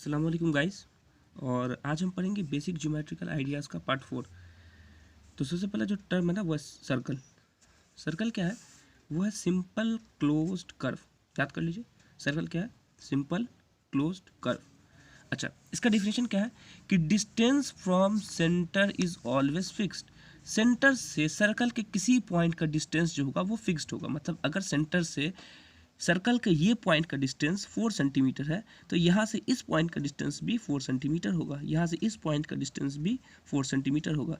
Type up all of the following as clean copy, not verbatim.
अस्सलाम वालेकुम गाइस। और आज हम पढ़ेंगे बेसिक ज्योमेट्रिकल आइडियाज़ का पार्ट 4। तो सबसे पहला जो टर्म है ना वो है सर्कल। सर्कल क्या है? वो है सिंपल क्लोज्ड कर्व। याद कर लीजिए, सर्कल क्या है? Simple closed curve. अच्छा, इसका डिफिनेशन क्या है कि distance from centre is always fixed. Centre से सर्कल के किसी पॉइंट का डिस्टेंस जो होगा वो फिक्स्ड होगा। मतलब अगर सेंटर से सर्कल का ये पॉइंट का डिस्टेंस 4 सेंटीमीटर है तो यहाँ से इस पॉइंट का डिस्टेंस भी 4 सेंटीमीटर होगा, यहाँ से इस पॉइंट का डिस्टेंस भी 4 सेंटीमीटर होगा,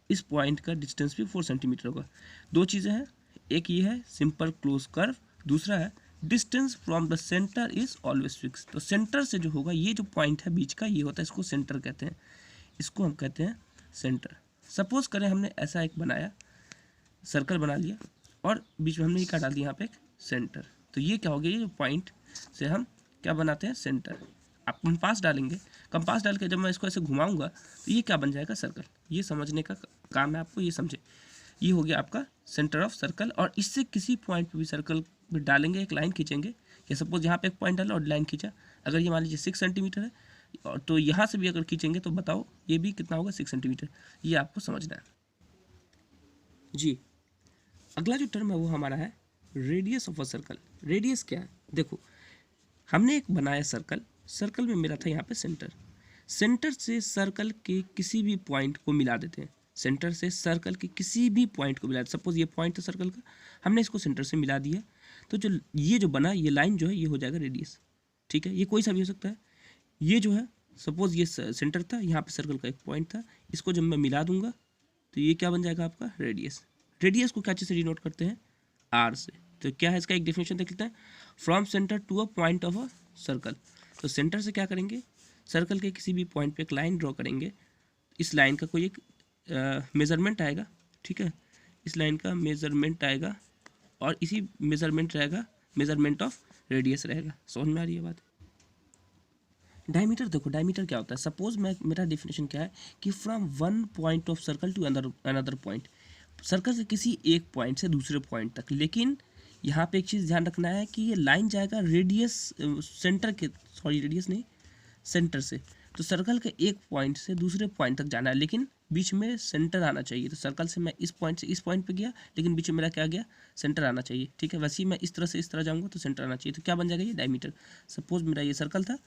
इस पॉइंट का डिस्टेंस भी 4 सेंटीमीटर होगा। दो चीज़ें हैं, एक ये है सिंपल क्लोज कर्व, दूसरा है distance from the centre is always fix. तो सेंटर से जो होगा, ये जो पॉइंट है बीच का, ये होता है, इसको सेंटर कहते हैं, इसको हम कहते हैं सेंटर। सपोज करें हमने ऐसा एक बनाया, सर्कल बना लिया और बीच में हमने ये क्या डाल दिया, यहाँ पे एक सेंटर। तो ये क्या हो गया, ये जो पॉइंट से हम क्या बनाते हैं, सेंटर। आप कंपास डालेंगे, कंपास डाल के जब मैं इसको ऐसे घुमाऊंगा तो ये क्या बन जाएगा, सर्कल। ये समझने का काम है आपको, ये समझे। ये हो गया आपका सेंटर ऑफ सर्कल। और इससे किसी पॉइंट पे भी सर्कल पे डालेंगे, एक लाइन खींचेंगे, या सपोज यहाँ पे एक पॉइंट डाला और लाइन खींचा, अगर ये मान लीजिए 6 सेंटीमीटर है, और तो यहाँ से भी अगर खींचेंगे तो बताओ ये भी कितना होगा, 6 सेंटीमीटर। ये आपको समझना है जी। अगला जो टर्म है वो हमारा है radius of a circle. Radius क्या है? देखो, हमने एक बनाया सर्कल, सर्कल में मेरा था यहाँ पे सेंटर, सेंटर से सर्कल के किसी भी पॉइंट को मिला देते हैं, सेंटर से सर्कल के किसी भी पॉइंट को मिला देते। सपोज ये पॉइंट था सर्कल का, हमने इसको सेंटर से मिला दिया, तो जो ये जो बना, ये लाइन जो है ये हो जाएगा रेडियस। ठीक है, ये कोई सा भी हो सकता है। ये जो है, सपोज ये सेंटर था, यहाँ पे सर्कल का एक पॉइंट था, इसको जब मैं मिला दूंगा तो ये क्या बन जाएगा आपका, रेडियस। रेडियस को क्या चीज़ से डिनोट करते हैं, आर से। तो क्या है इसका एक डेफिनेशन देख लेते हैं, from centre to a point of a circle. तो सेंटर से क्या करेंगे, सर्कल के किसी भी पॉइंट पे एक लाइन ड्रॉ करेंगे, इस लाइन का कोई एक मेज़रमेंट आएगा, ठीक है, इस लाइन का मेज़रमेंट आएगा और इसी मेज़रमेंट रहेगा, मेज़रमेंट ऑफ रेडियस रहेगा। समझ में आ रही है बात? डायमीटर देखो, डायमीटर क्या होता है, सपोज मैं, मेरा डेफिनेशन क्या है कि from one point of circle to another point, circle से किसी एक पॉइंट से दूसरे पॉइंट तक। लेकिन यहाँ पे एक चीज़ ध्यान रखना है कि ये लाइन जाएगा रेडियस सेंटर के, सॉरी रेडियस नहीं, सेंटर से। तो सर्कल के एक पॉइंट से दूसरे पॉइंट तक जाना है, लेकिन बीच में सेंटर आना चाहिए। तो सर्कल से मैं इस पॉइंट से इस पॉइंट पे गया, लेकिन बीच में मेरा क्या गया, सेंटर आना चाहिए। ठीक है, वैसे ही मैं इस तरह से इस तरह जाऊँगा तो सेंटर आना चाहिए। तो क्या बन जाएगा, ये डायमीटर। सपोज मेरा ये सर्कल था,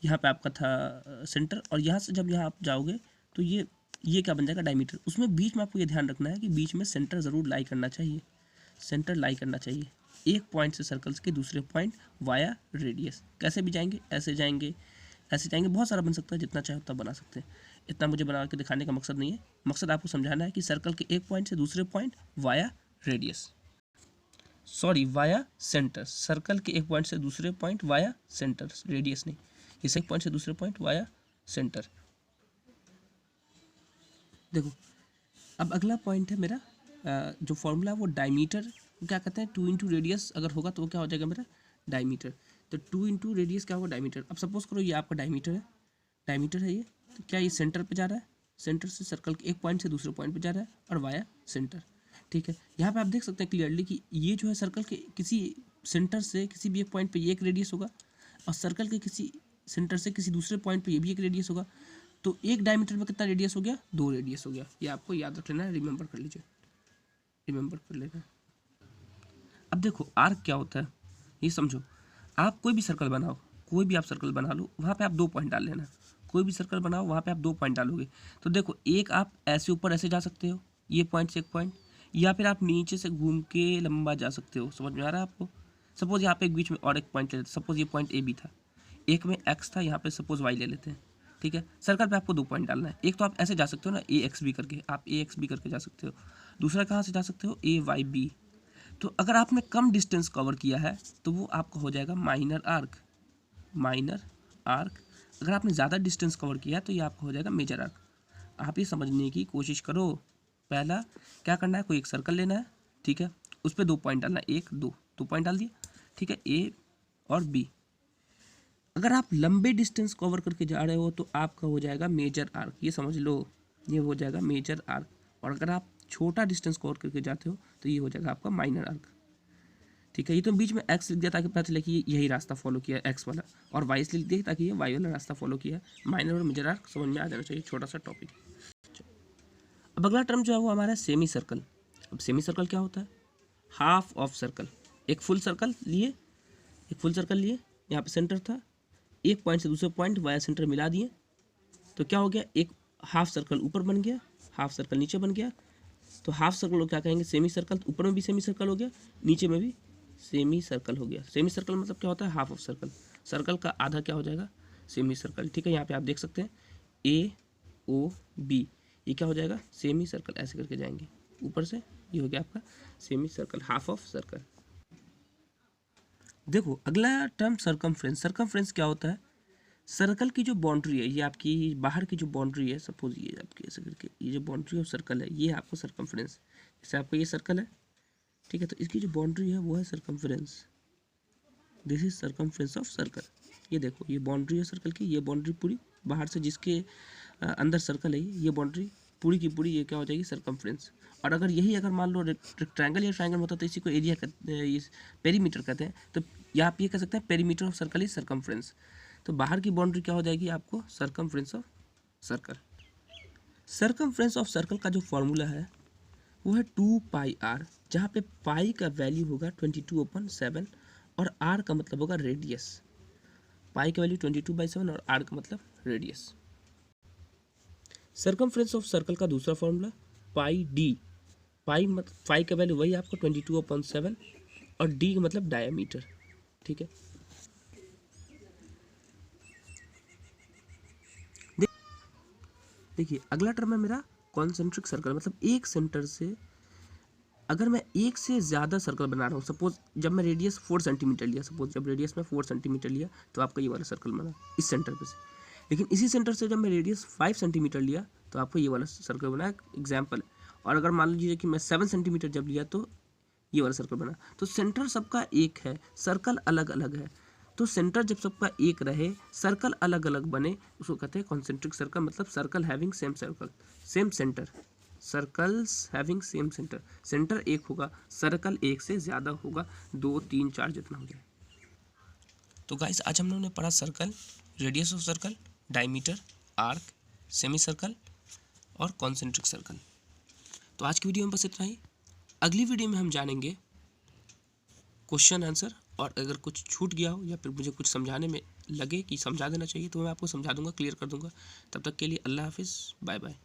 यहाँ पे आपका था सेंटर, और यहाँ से जब यहाँ आप जाओगे तो ये क्या बन जाएगा, डायमीटर। उसमें बीच में आपको ये ध्यान रखना है कि बीच में सेंटर ज़रूर लाई करना चाहिए, सेंटर लाई करना चाहिए एक पॉइंट से सर्कल्स के दूसरे पॉइंट वाया रेडियस। कैसे भी जाएंगे, ऐसे जाएंगे, ऐसे जाएंगे, बहुत सारा बन सकता है, जितना चाहे उतना बना सकते हैं। इतना मुझे बना के दिखाने का मकसद नहीं है, मकसद आपको समझाना है कि सर्कल के एक पॉइंट से दूसरे point via radius, sorry via centre. Circle के एक पॉइंट से दूसरे पॉइंट वाया सेंटर, रेडियस नहीं। इस एक पॉइंट से दूसरे पॉइंट वाया सेंटर। देखो, अब अगला पॉइंट है मेरा, जो फॉर्मूला है वो डायमीटर क्या कहते हैं, 2 इंटू रेडियस अगर होगा तो वो क्या हो जाएगा मेरा, डायमीटर। तो 2 इंटू रेडियस क्या होगा, डायमीटर। अब सपोज करो ये आपका डायमीटर है, डायमीटर है ये, तो क्या ये सेंटर पे जा रहा है, सेंटर से सर्कल के एक पॉइंट से दूसरे पॉइंट पे जा रहा है और वाया सेंटर। ठीक है, यहाँ पे आप देख सकते हैं क्लियरली कि ये जो है सर्कल के किसी सेंटर से किसी भी एक पॉइंट पे ये एक रेडियस होगा, और सर्कल के किसी सेंटर से किसी दूसरे पॉइंट पे ये भी एक रेडियस होगा। तो एक डायमीटर में कितना रेडियस हो गया, 2 रेडियस हो गया। ये आपको याद रख लेना है, रिमेंबर कर लीजिए, रिमेंबर कर लेना। अब देखो आर्क क्या होता है, ये समझो। आप कोई भी सर्कल बनाओ, कोई भी आप सर्कल बना लो, वहाँ पे आप 2 पॉइंट डाल लेना। कोई भी सर्कल बनाओ, वहाँ पे आप 2 पॉइंट डालोगे। तो देखो, एक आप ऐसे ऊपर ऐसे जा सकते हो, ये पॉइंट से एक पॉइंट, या फिर आप नीचे से घूम के लंबा जा सकते हो। समझ में आ रहा है आपको? सपोज यहाँ पे एक बीच में और एक पॉइंट ले लेते, सपोज ये पॉइंट ए बी था, एक में एक्स था, यहाँ पे सपोज वाई ले लेते हैं। ठीक है, सर्कल पे आपको 2 पॉइंट डालना है। एक तो आप ऐसे जा सकते हो ना, ए एक्स बी करके, आप ए एक्स बी करके जा सकते हो। दूसरा कहाँ से जा सकते हो, ए वाई बी। तो अगर आपने कम डिस्टेंस कवर किया है तो वो आपका हो जाएगा माइनर आर्क, माइनर आर्क। अगर आपने ज़्यादा डिस्टेंस कवर किया है तो ये आपका हो जाएगा मेजर आर्क। आप ये समझने की कोशिश करो। पहला क्या करना है, कोई एक सर्कल लेना है, ठीक है, उस पर 2 पॉइंट डालना है, 1 2, 2 पॉइंट डाल दिए, ठीक है, ए और बी। अगर आप लंबे डिस्टेंस कवर करके जा रहे हो तो आपका हो जाएगा मेजर आर्क, ये समझ लो, ये हो जाएगा मेजर आर्क। और अगर आप छोटा डिस्टेंस कवर करके जाते हो तो ये हो जाएगा आपका माइनर आर्क। ठीक है। ये तो बीच में एक्स लिख दिया ताकि पता चले कि यही रास्ता फॉलो किया एक्स वाला, और वाई लिख दिया ताकि ये वाई वाला रास्ता फॉलो किया। माइनर और मेजर आर्क समझ में आ जाना चाहिए, छोटा सा टॉपिक। अब अगला टर्म जो है वो हमारा सेमी सर्कल। अब सेमी सर्कल क्या होता है? Half of circle. एक फुल सर्कल लिए, यहाँ पे सेंटर था, एक पॉइंट से दूसरे पॉइंट वाया सेंटर मिला दिए, तो क्या हो गया? एक हाफ सर्कल ऊपर बन गया, हाफ सर्कल नीचे बन गया। तो हाफ सर्कल को क्या कहेंगे? Semi circle. ऊपर में भी सेमी सर्कल हो गया, नीचे में भी सेमी सर्कल हो गया। सेमी सर्कल मतलब क्या होता है? Half of circle. सर्कल का आधा क्या हो जाएगा? Semi circle. ठीक है, यहाँ पे आप देख सकते हैं AOB, ये क्या हो जाएगा? Semi circle. ऐसे करके जाएंगे ऊपर से, ये हो गया आपका semi circle, half of circle. देखो अगला टर्म सर्कमफ्रेंस। सर्कमफ्रेंस क्या होता है? सर्कल की जो बाउंड्री है, ये आपकी बाहर की जो बाउंड्री है, सपोज ये आपकी ऐसे करके ये जो बाउंड्री ऑफ सर्कल है, ये आपको सर्कमफ्रेंस। जैसे आपका ये सर्कल है, ठीक है, तो इसकी जो बाउंड्री है वो है circumference. This is circumference of circle. ये देखो, ये बाउंड्री है सर्कल की, ये बाउंड्री पूरी बाहर से जिसके अंदर सर्कल है, ये बाउंड्री पूरी की पूरी, ये क्या हो जाएगी? सर्कमफ्रेंस। और अगर यही अगर मान लो रेक्टेंगल या ट्रायंगल होता तो इसी को एरिया कहते, पेरीमीटर कहते हैं। तो या आप ये कह सकते हैं perimeter of circle is circumference. तो बाहर की बाउंड्री क्या हो जाएगी आपको? Circumference of circle. Circumference of circle का जो फॉर्मूला है वो है 2πr, जहाँ पे पाई का वैल्यू होगा 22/7 और r का मतलब होगा रेडियस। पाई का वैल्यू 22/7 और r का मतलब रेडियस। सर्कमफ्रेंस ऑफ सर्कल का दूसरा फॉर्मूला πd। पाई का वैल्यू वही आपको 22/7 और d का मतलब डायमीटर। ठीक है, देखिए अगला टर्म है मेरा कॉन्सेंट्रिक सर्कल। मतलब एक सेंटर से अगर मैं एक से ज़्यादा सर्कल बना रहा हूँ, सपोज जब मैं रेडियस 4 सेंटीमीटर लिया, सपोज जब रेडियस में 4 सेंटीमीटर लिया तो आपका ये वाला सर्कल बना इस सेंटर पे से। लेकिन इसी सेंटर से जब मैं रेडियस 5 सेंटीमीटर लिया तो आपको ये वाला सर्कल बना, एग्जाम्पल। और अगर मान लीजिए कि मैं 7 सेंटीमीटर जब लिया तो ये वाला सर्कल बना। तो सेंटर सबका एक है, सर्कल अलग अलग है। तो सेंटर जब सबका एक रहे, सर्कल अलग अलग बने, उसको कहते हैं कॉन्सेंट्रिक सर्कल। मतलब circle having same circle, same centre. Circles having same centre, centre एक होगा, सर्कल एक से ज़्यादा होगा, 2 3 4 जितना हो जाए। तो गाइस आज हम लोगों ने पढ़ा circle, radius of circle, diameter, arc, semi circle और कॉन्सेंट्रिक सर्कल। तो आज की वीडियो में बस इतना ही। अगली वीडियो में हम जानेंगे क्वेश्चन आंसर, और अगर कुछ छूट गया हो या फिर मुझे कुछ समझाने में लगे कि समझा देना चाहिए तो मैं आपको समझा दूंगा, क्लियर कर दूंगा। तब तक के लिए अल्लाह हाफिज़, बाय बाय।